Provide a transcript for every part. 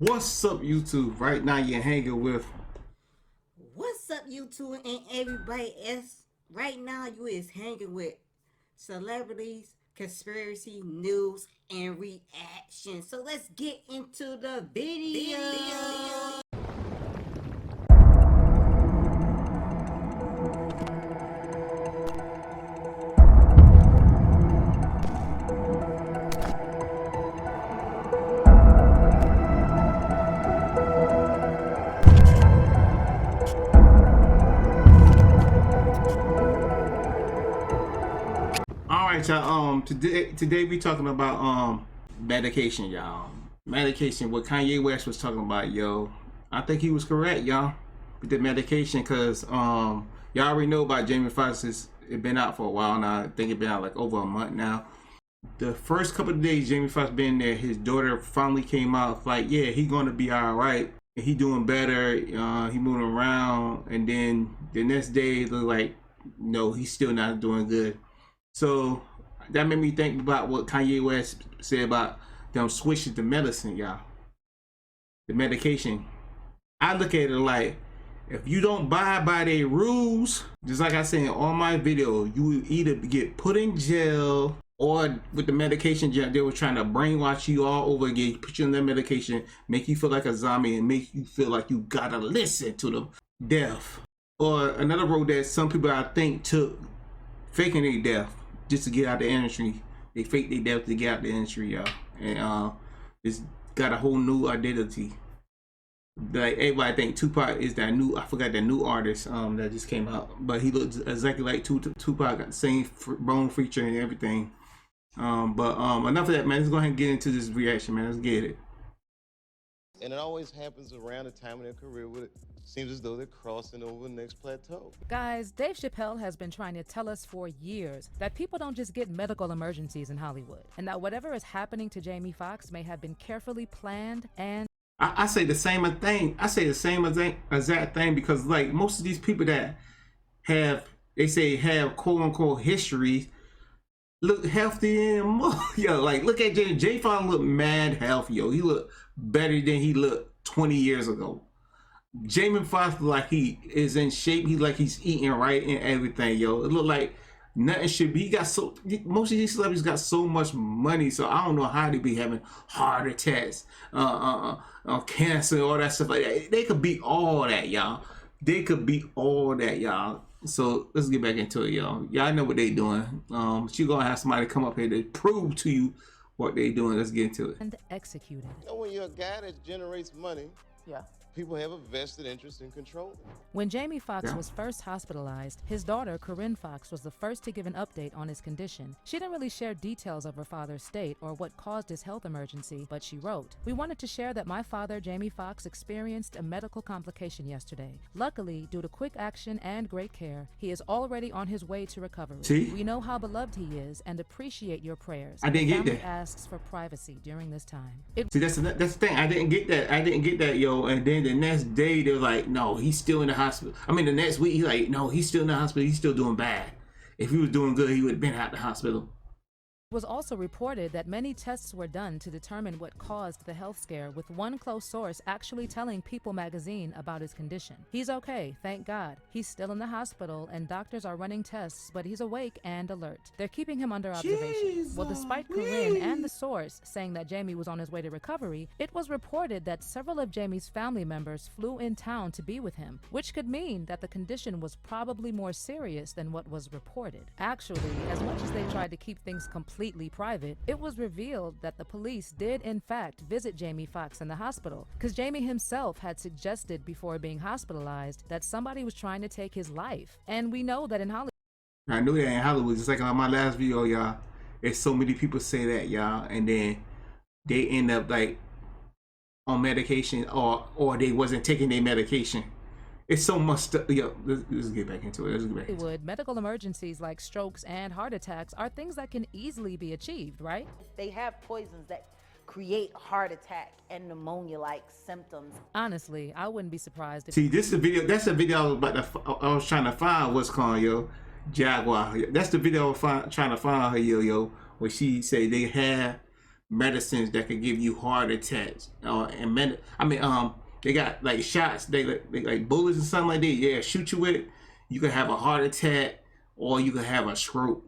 What's up, YouTube? Right now, you're hanging with. What's up, YouTube and everybody else? Right now, you is hanging with celebrities, conspiracy news, and reaction. So let's get into the video. All right, y'all. Today we talking about medication, y'all. Medication. What Kanye West was talking about, yo. I think he was correct, y'all, with the medication, cause y'all already know about Jamie Foxx's. It been out for a while now. I think it been out like over a month now. The first couple of days Jamie Foxx been there, his daughter finally came out like, yeah, he gonna be all right. He doing better. He moving around, and then the next day, they're like, no, he's still not doing good. So that made me think about what Kanye West said about them switching to medicine, y'all. The medication. I look at it like, if you don't abide by their rules, just like I said in all my videos, you will either get put in jail or with the medication they were trying to brainwash you all over again, put you on that medication, make you feel like a zombie, and make you feel like you gotta listen to them death. Or another road that some people I think took faking their death just to get out the industry. They fake their death to get out the industry, y'all. And it's got a whole new identity. Like everybody think Tupac is that new, I forgot that new artist that just came out, but he looks exactly like Tupac, got the same bone feature and everything. But enough of that, man. Let's go ahead and get into this reaction, man. Let's get it. And it always happens around the time of their career where it seems as though they're crossing over the next plateau. Guys, Dave Chappelle has been trying to tell us for years that people don't just get medical emergencies in Hollywood, and that whatever is happening to Jamie Foxx may have been carefully planned and I say the same thing. I say the same exact thing because like most of these people that have quote unquote history look healthy and more. Yo, like look at Jay Fox look mad healthy, yo. He look better than he looked 20 years ago. Jamie Foxx like he is in shape. He like he's eating right and everything, yo. It look like nothing should be. He got so most of these celebrities got so much money, so I don't know how they be having heart attacks, cancer, all that stuff like that. They could be all that, y'all. They could be all that, y'all. So let's get back into it, y'all. Y'all know what they doing. She gonna have somebody come up here to prove to you what they doing. Let's get into it. executed. You know, when you're a guy that generates money, Yeah. people have a vested interest in controlling. When Jamie Foxx was first hospitalized, his daughter, Corinne Foxx, was the first to give an update on his condition. She didn't really share details of her father's state or what caused his health emergency, but she wrote, "We wanted to share that my father, Jamie Foxx, experienced a medical complication yesterday. Luckily, due to quick action and great care, he is already on his way to recovery. See? We know how beloved he is and appreciate your prayers. I didn't get Family that. asks for privacy during this time." See, that's the thing. I didn't get that. I didn't get that, yo. And then the next day, they're like, no, he's still in the hospital. I mean, the next week, he's like, no, he's still in the hospital. He's still doing bad. If he was doing good, he would have been out the hospital. It was also reported that many tests were done to determine what caused the health scare, with one close source actually telling People magazine about his condition. "He's okay, thank God. He's still in the hospital and doctors are running tests, but he's awake and alert. They're keeping him under observation." Well, despite Corinne and the source saying that Jamie was on his way to recovery, it was reported that several of Jamie's family members flew in town to be with him, which could mean that the condition was probably more serious than what was reported. Actually, as much as they tried to keep things completely private, it was revealed that the police did in fact visit Jamie Foxx in the hospital, because Jamie himself had suggested before being hospitalized that somebody was trying to take his life. And we know that in Hollywood, I knew that in Hollywood. Just like on my last video, y'all. There's so many people say that, y'all, and then they end up like on medication or they wasn't taking their medication. It's so much stuff. Yo, let's get back into it. Let's get back into it. medical emergencies like strokes and heart attacks are things that can easily be achieved, right? They have poisons that create heart attack and pneumonia-like symptoms. Honestly, I wouldn't be surprised if See, this is the video. That's the video I was about to. I was trying to find what's called, yo, Jaguar. That's the video I was trying to find her, yo, where she say they have medicines that could give you heart attacks. They got like shots, they like bullets and something like that. Yeah, shoot you with. You could have a heart attack, or you could have a stroke.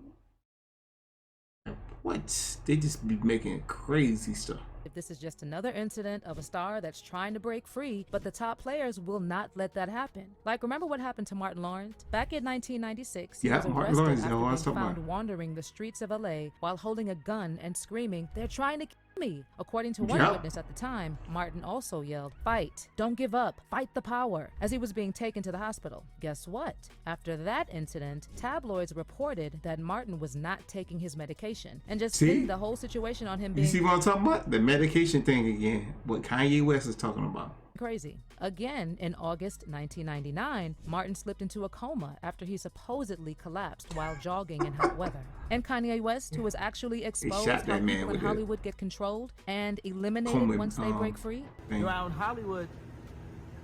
What? They just be making crazy stuff. If this is just another incident of a star that's trying to break free, but the top players will not let that happen. Like, remember what happened to Martin Lawrence? Back in 1996, he was Martin arrested Lawrence, after I was being talking found about. wandering the streets of LA while holding a gun and screaming, "They're trying to kill me." According to one witness at the time, Martin also yelled, "Fight, don't give up, fight the power," as he was being taken to the hospital. Guess what? After that incident, tabloids reported that Martin was not taking his medication and just pinned the whole situation on him You being see what I'm talking about? The medication thing again. What Kanye West is talking about. crazy. Again, in August 1999, Martin slipped into a coma after he supposedly collapsed while jogging in hot weather. And Kanye West, who was actually exposed shot how that man people in with Hollywood get controlled and eliminated Coma, once they break free. thing. You're out in Hollywood,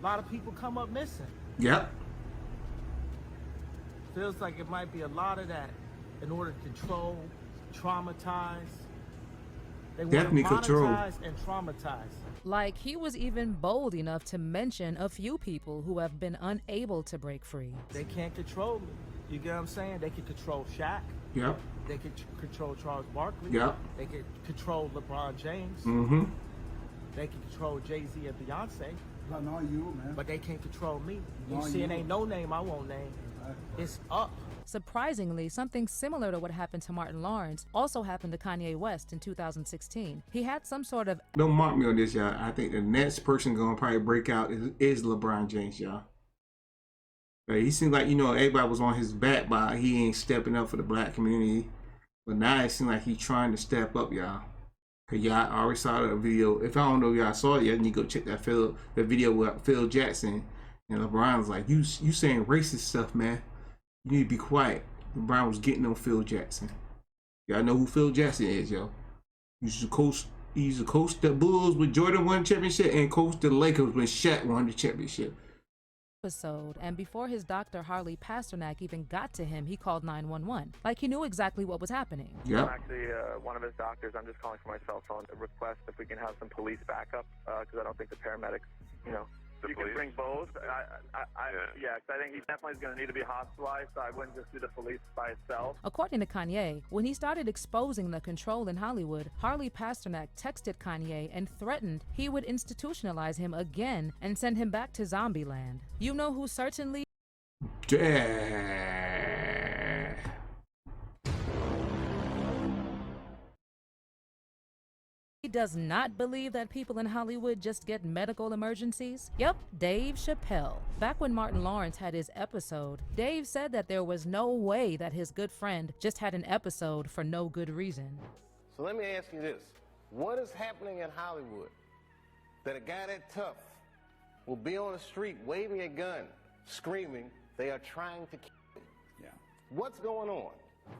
a lot of people come up missing. Yep. Feels like it might be a lot of that in order to control, traumatize. They want to Definitely control. monetize and traumatize. Like, he was even bold enough to mention a few people who have been unable to break free. They can't control me. You get what I'm saying? They can control Shaq. Yep. They can control Charles Barkley. Yep. They can control LeBron James. Mm-hmm. They can control Jay-Z and Beyonce. Not you, man. But they can't control me. You Not see, it you. ain't no name I won't name. It's up. Surprisingly, something similar to what happened to Martin Lawrence also happened to Kanye West in 2016. He had some sort of Don't mark me on this, y'all. I think the next person gonna probably break out is LeBron James, y'all. Like, he seemed like, everybody was on his back, but he ain't stepping up for the black community. But now it seems like he's trying to step up, y'all. Cause y'all already saw the video. If I don't know if y'all saw it yet, you go check that video with Phil Jackson. And LeBron's like, you saying racist stuff, man. You need to be quiet. LeBron was getting on Phil Jackson. Y'all know who Phil Jackson is, yo. He used to coach the Bulls when Jordan won the championship and coach the Lakers when Shaq won the championship. episode, and before his doctor Harley Pasternak even got to him, he called 911. Like, he knew exactly what was happening. Yep. I'm actually one of his doctors. I'm just calling for my cell phone to request if we can have some police backup, because I don't think the paramedics, The you police? can bring both. Yeah, 'cause I think he definitely is going to need to be hospitalized, so I wouldn't just do the police by itself. According to Kanye, when he started exposing the control in Hollywood, Harley Pasternak texted Kanye and threatened he would institutionalize him again and send him back to Zombieland. You know who certainly He does not believe that people in Hollywood just get medical emergencies? Yep, Dave Chappelle. Back when Martin Lawrence had his episode, Dave said that there was no way that his good friend just had an episode for no good reason. So let me ask you this. What is happening in Hollywood that a guy that tough will be on the street waving a gun, screaming, they are trying to kill me? Yeah. What's going on?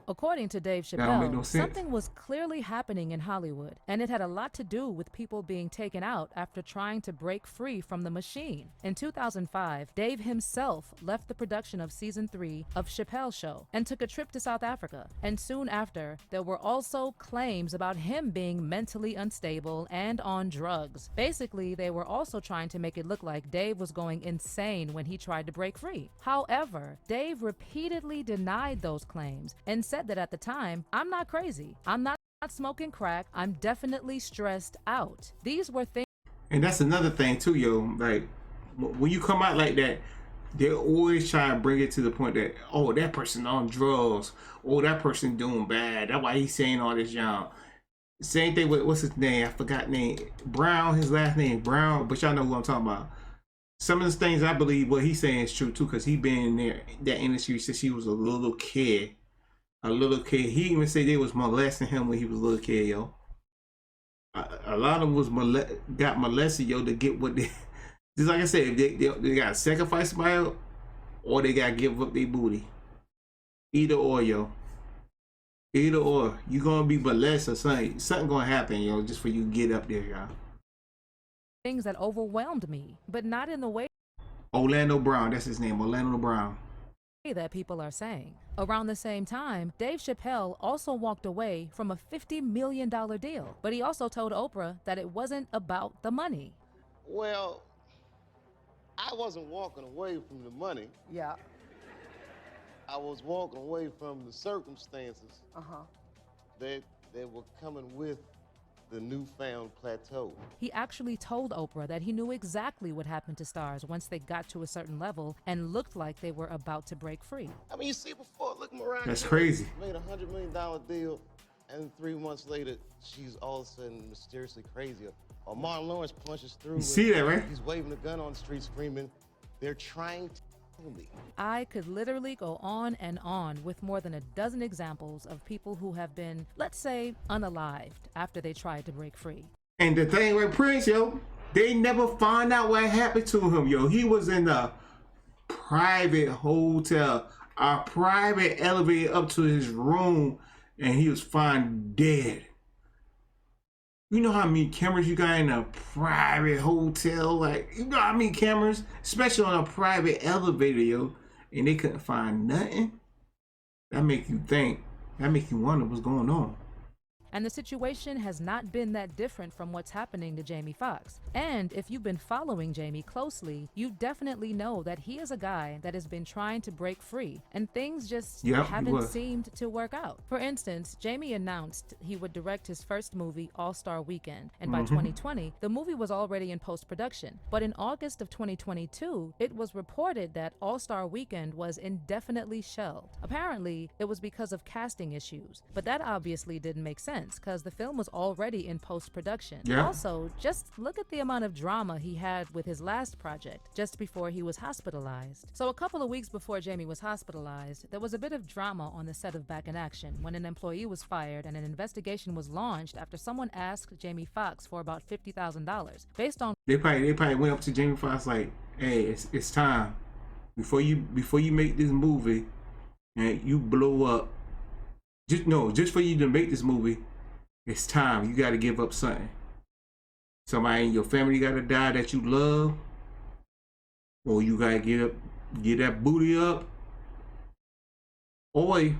According to Dave That don't make Chappelle, no sense. something was clearly happening in Hollywood, and it had a lot to do with people being taken out after trying to break free from the machine. In 2005, Dave himself left the production of season 3 of Chappelle's Show and took a trip to South Africa. And soon after, there were also claims about him being mentally unstable and on drugs. Basically, they were also trying to make it look like Dave was going insane when he tried to break free. However, Dave repeatedly denied those claims and said that at the time, "I'm not crazy. I'm not smoking crack. I'm definitely stressed out." These were things And that's another thing too, yo. Like, when you come out like that, they always try to bring it to the point that, oh, that person on drugs, oh, that person doing bad. That's why he's saying all this, y'all. Same thing with, what's his name? I forgot name. Brown, his last name Brown, but y'all know who I'm talking about. Some of the things I believe what he's saying is true too, because he been in there, that industry since he was a little kid. He even said they was molesting him when he was a little kid, yo. A lot of them was got molested, yo, to get what they. Just like I said, if they got to sacrifice somebody, or they got to give up their booty. Either or, yo. Either or. You gonna be molested or something. Something gonna happen, yo, just for you to get up there, y'all. things that overwhelmed me, but not in the way Orlando Brown, that's his name, Orlando Brown. that people are saying. Around the same time, Dave Chappelle also walked away from a $50 million deal, but he also told Oprah that it wasn't about the money. Well, I wasn't walking away from the money. Yeah. I was walking away from the circumstances that were coming with the newfound plateau. He actually told Oprah that he knew exactly what happened to stars once they got to a certain level and looked like they were about to break free. I mean, you see before, look, Mariah That's Carey crazy. made $100 million deal, and 3 months later, she's all of a sudden mysteriously crazy. Or Martin Lawrence punches through. You see that, right? He's waving a gun on the street screaming, "They're trying to kill me." I could literally go on and on with more than a dozen examples of people who have been, let's say, unalived after they tried to break free. And the thing with Prince, yo, they never find out what happened to him, yo. He was in a private hotel, a private elevator up to his room, and he was found dead. You know how many cameras you got in a private hotel? Like, you know how many cameras? Especially on a private elevator, yo. And they couldn't find nothing? That make you think. That make you wonder what's going on. And the situation has not been that different from what's happening to Jamie Foxx. And if you've been following Jamie closely, you definitely know that he is a guy that has been trying to break free, and things just haven't seemed to work out. For instance, Jamie announced he would direct his first movie, All-Star Weekend, and by 2020, the movie was already in post-production. But in August of 2022, it was reported that All-Star Weekend was indefinitely shelved. Apparently, it was because of casting issues, but that obviously didn't make sense, because the film was already in post-production. Also, just look at the amount of drama he had with his last project just before he was hospitalized. So a couple of weeks before Jamie was hospitalized, there was a bit of drama on the set of Back in Action when an employee was fired and an investigation was launched after someone asked Jamie Foxx for about $50,000 based on They probably went up to Jamie Foxx like, hey, it's time. Before you make this movie and you blow up, just for you to make this movie, it's time. You got to give up something. Somebody in your family got to die that you love, or you got to get that booty up. Or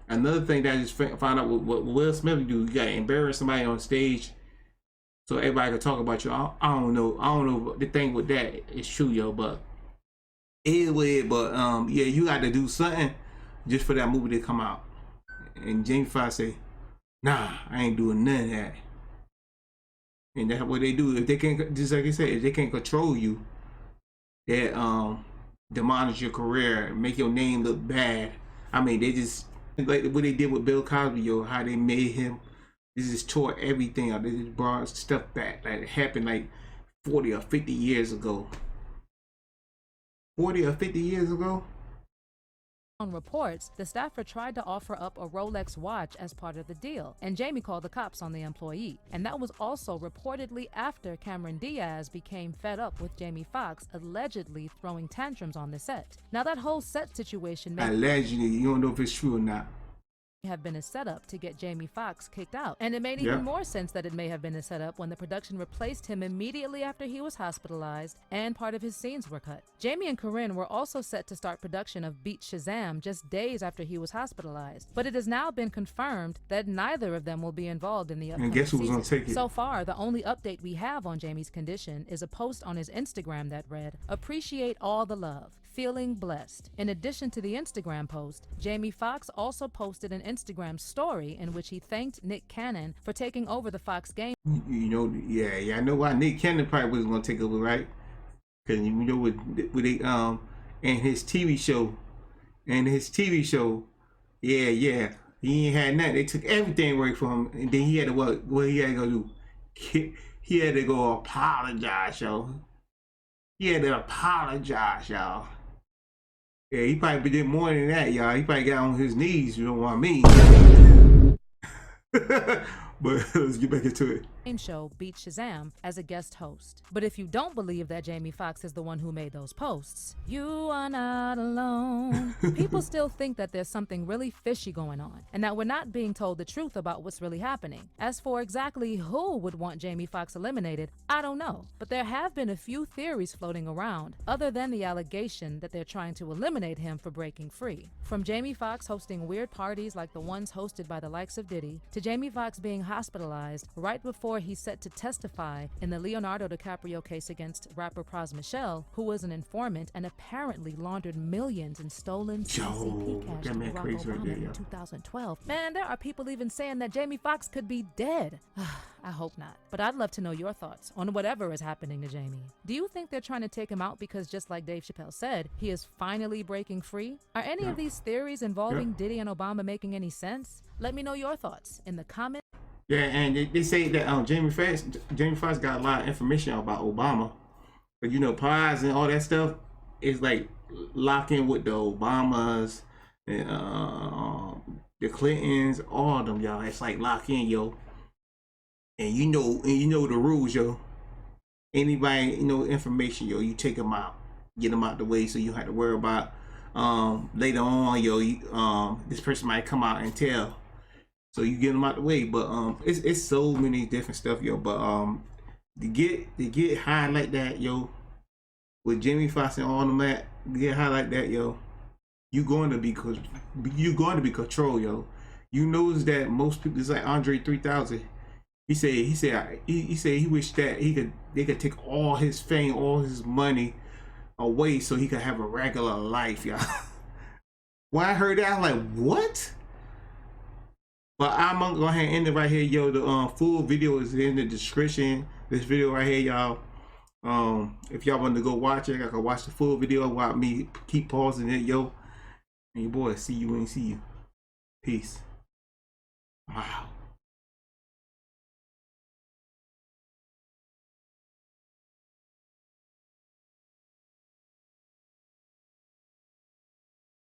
another thing that I just found out what Will Smith do, you got to embarrass somebody on stage so everybody can talk about you. I don't know. The thing with that is true, yo, but anyway, yeah, you got to do something just for that movie to come out. And Jamie Foxx say, nah, I ain't doing none of that. And that's what they do. If they can't, just like I said, if they can't control you, that demolish your career, make your name look bad. I mean, they just, like what they did with Bill Cosby, yo, how they made him, they just tore everything out. They just brought stuff back. Like it happened like 40 or 50 years ago. 40 or 50 years ago? On reports, the staffer tried to offer up a Rolex watch as part of the deal, and Jamie called the cops on the employee. And that was also reportedly after Cameron Diaz became fed up with Jamie Foxx allegedly throwing tantrums on the set. Now that whole set situation may Allegedly, you don't know if it's true or not. have been a setup to get Jamie Foxx kicked out. And it made even more sense that it may have been a setup when the production replaced him immediately after he was hospitalized and part of his scenes were cut. Jamie and Corinne were also set to start production of Beat Shazam just days after he was hospitalized. But it has now been confirmed that neither of them will be involved in the upcoming And guess who's season. gonna take it? So far, the only update we have on Jamie's condition is a post on his Instagram that read, "Appreciate all the love. Feeling blessed." In addition to the Instagram post, Jamie Foxx also posted an Instagram story in which he thanked Nick Cannon for taking over the Fox game. You know, I know why Nick Cannon probably wasn't gonna take over, right? Because you know with they and his TV show, he ain't had nothing. They took everything away from him, and then he had to what he had to go do? He had to go apologize, yo. He had to apologize, y'all. Yeah, he probably did more than that, y'all. He probably got on his knees, you know what I mean? But let's get back into it. game show beat Shazam as a guest host. But if you don't believe that Jamie Foxx is the one who made those posts, you are not alone. People still think that there's something really fishy going on, and that we're not being told the truth about what's really happening. As for exactly who would want Jamie Foxx eliminated, I don't know. But there have been a few theories floating around, other than the allegation that they're trying to eliminate him for breaking free. From Jamie Foxx hosting weird parties like the ones hosted by the likes of Diddy, to Jamie Foxx being hospitalized right before he's set to testify in the Leonardo DiCaprio case against rapper Pras Michelle, who was an informant and apparently laundered millions in stolen CCP cash to that man Barack crazy right Obama there, in yo. 2012. Man, there are people even saying that Jamie Foxx could be dead. I hope not. But I'd love to know your thoughts on whatever is happening to Jamie. Do you think they're trying to take him out because, just like Dave Chappelle said, he is finally breaking free? Are any of these theories involving Diddy and Obama making any sense? Let me know your thoughts in the comments. Yeah, and they say that Jamie Foxx got a lot of information about Obama, but you know, Pras and all that stuff is like locked in with the Obamas and the Clintons, all of them, y'all. It's like locked in, yo. And you know the rules, yo. Anybody, information, yo, you take them out, get them out the way, so you don't have to worry about later on, yo. This person might come out and tell. So you get them out the way, but it's so many different stuff, yo. But to get high like that, yo, with Jamie Foxx and all them that, get high like that, yo, you're going to be controlled, yo. You notice that most people, it's like Andre 3000. He said he wished that they could take all his fame, all his money away, so he could have a regular life, y'all. When I heard that, I was like, what? But I'm gonna go ahead and end it right here, yo. The full video is in the description. This video right here, y'all. If y'all want to go watch it, I can watch the full video while me keep pausing it, yo. And your boy, see you when you see you. Peace. Wow.